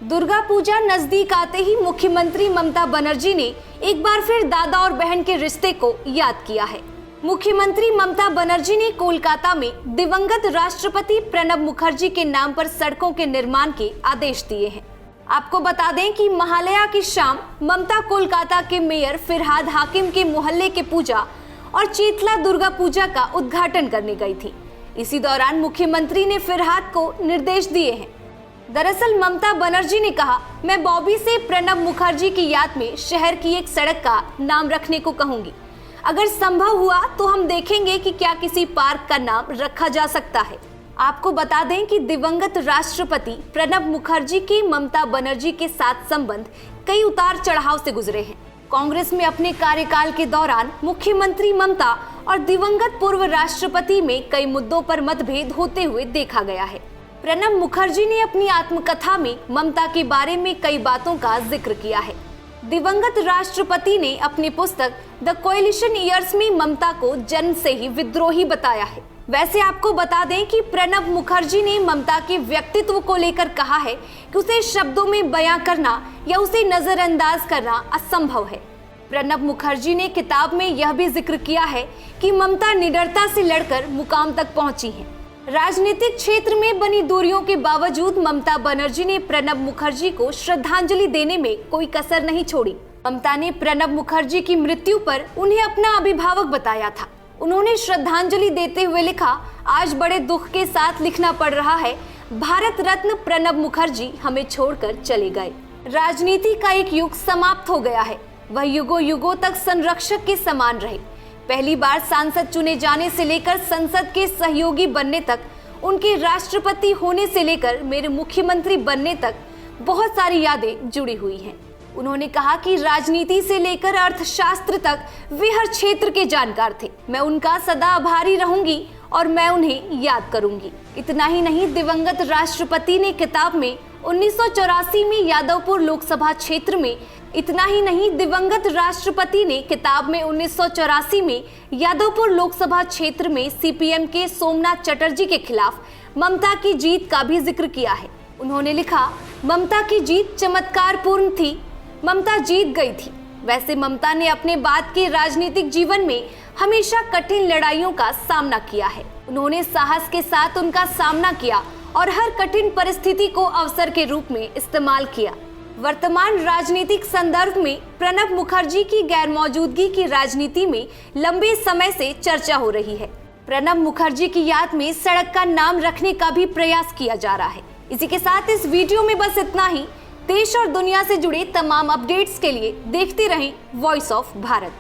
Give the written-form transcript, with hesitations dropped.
दुर्गा पूजा नजदीक आते ही मुख्यमंत्री ममता बनर्जी ने एक बार फिर दादा और बहन के रिश्ते को याद किया है। मुख्यमंत्री ममता बनर्जी ने कोलकाता में दिवंगत राष्ट्रपति प्रणब मुखर्जी के नाम पर सड़कों के निर्माण के आदेश दिए हैं। आपको बता दें कि महालया की शाम ममता कोलकाता के मेयर फिरहाद हाकिम के मोहल्ले के पूजा और चीतला दुर्गा पूजा का उद्घाटन करने गई थी। इसी दौरान मुख्यमंत्री ने फिरहाद को निर्देश दिए हैं। दरअसल ममता बनर्जी ने कहा, मैं बॉबी से प्रणब मुखर्जी की याद में शहर की एक सड़क का नाम रखने को कहूंगी। अगर संभव हुआ तो हम देखेंगे कि क्या किसी पार्क का नाम रखा जा सकता है। आपको बता दें कि दिवंगत राष्ट्रपति प्रणब मुखर्जी के ममता बनर्जी के साथ संबंध कई उतार चढ़ाव से गुजरे हैं। कांग्रेस में अपने कार्यकाल के दौरान मुख्यमंत्री ममता और दिवंगत पूर्व राष्ट्रपति में कई मुद्दों पर मतभेद होते हुए देखा गया है। प्रणब मुखर्जी ने अपनी आत्मकथा में ममता के बारे में कई बातों का जिक्र किया है। दिवंगत राष्ट्रपति ने अपनी पुस्तक द कोएलिशन ईयर्स में ममता को जन्म से ही विद्रोही बताया है। वैसे आपको बता दें कि प्रणब मुखर्जी ने ममता के व्यक्तित्व को लेकर कहा है कि उसे शब्दों में बयां करना या उसे नजरअंदाज करना असंभव है। प्रणब मुखर्जी ने किताब में यह भी जिक्र किया है कि ममता निडरता से लड़कर मुकाम तक पहुंची हैं। राजनीतिक क्षेत्र में बनी दूरियों के बावजूद ममता बनर्जी ने प्रणब मुखर्जी को श्रद्धांजलि देने में कोई कसर नहीं छोड़ी। ममता ने प्रणब मुखर्जी की मृत्यु पर उन्हें अपना अभिभावक बताया था। उन्होंने श्रद्धांजलि देते हुए लिखा, आज बड़े दुख के साथ लिखना पड़ रहा है, भारत रत्न प्रणब मुखर्जी हमें छोड़कर चले गए। राजनीति का एक युग समाप्त हो गया है। वह युगों युगों तक संरक्षक के समान रहे। पहली बार सांसद चुने जाने से लेकर संसद के सहयोगी बनने तक, उनके राष्ट्रपति होने से लेकर मेरे मुख्यमंत्री बनने तक बहुत सारी यादें जुड़ी हुई हैं। उन्होंने कहा कि राजनीति से लेकर अर्थशास्त्र तक वे हर क्षेत्र के जानकार थे। मैं उनका सदा आभारी रहूंगी और मैं उन्हें याद करूंगी। इतना ही नहीं, दिवंगत राष्ट्रपति ने किताब में 1984 में यादवपुर लोकसभा क्षेत्र में यादवपुर लोकसभा क्षेत्र में सीपीएम के सोमनाथ चटर्जी के खिलाफ ममता की जीत का भी जिक्र किया है। उन्होंने लिखा, ममता की जीत चमत्कारपूर्ण थी, ममता जीत गई थी। वैसे ममता ने अपने बाद के राजनीतिक जीवन में हमेशा कठिन लड़ाइयों का सामना किया है। उन्होंने साहस के साथ उनका सामना किया और हर कठिन परिस्थिति को अवसर के रूप में इस्तेमाल किया। वर्तमान राजनीतिक संदर्भ में प्रणब मुखर्जी की गैरमौजूदगी की राजनीति में लंबे समय से चर्चा हो रही है। प्रणब मुखर्जी की याद में सड़क का नाम रखने का भी प्रयास किया जा रहा है। इसी के साथ इस वीडियो में बस इतना ही। देश और दुनिया से जुड़े तमाम अपडेट्स के लिए देखते रहें वॉइस ऑफ भारत।